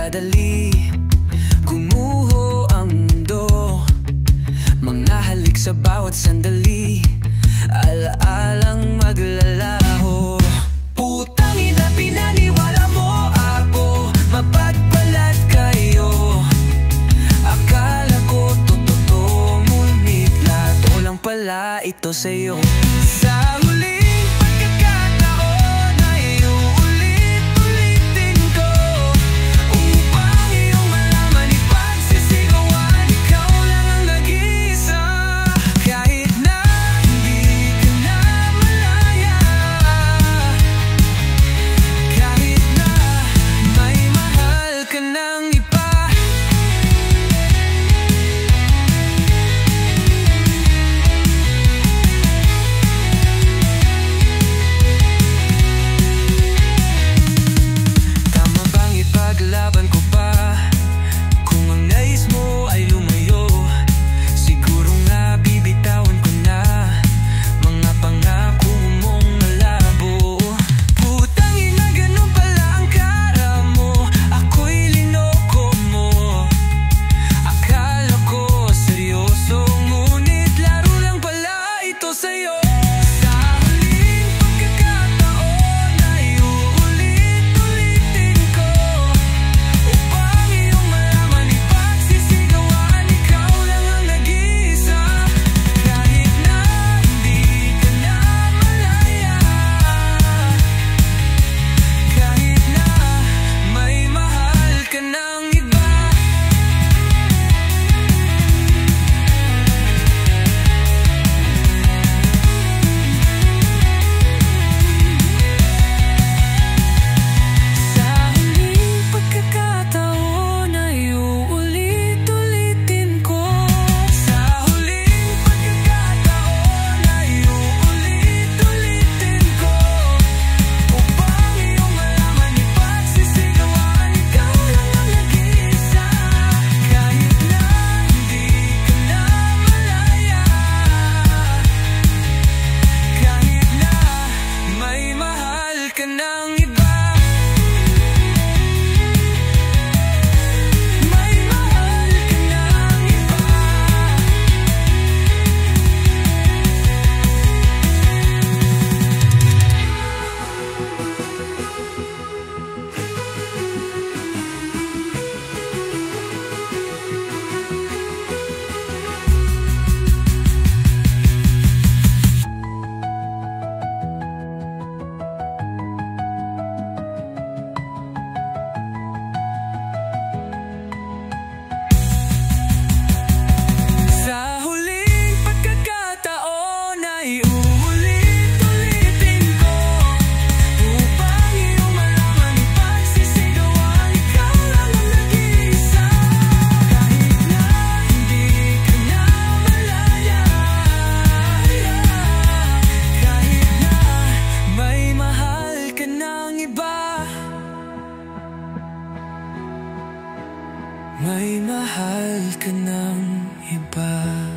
nagmamadali, gumuho ang mundo. Mga halik sa bawat sandali, alaalang maglalaho. Putang ina, pinaniwala mo ako, mapagbalat kayo. Akala ko totoo, ngunit lahat lang pala ito sa'yo. Sa huling pagkakataon ay uulit-ulitin ko, upang iyong malaman, ipagsisigawan, ikaw lang ang nag-iisa. Kahit na hindi ka na malaya, kahit na may mahal ka ng iba. Paglaban ko pa kung ang nais mo ay lumayo? Siguro nga bibitawan ko na mga pangako mong malabo. Putang ina, ganun pala ang kara mo, ako'y linoko mo. Akala ko seryoso, ngunit laro lang pala ito sa'yo. May mahal ka ng iba.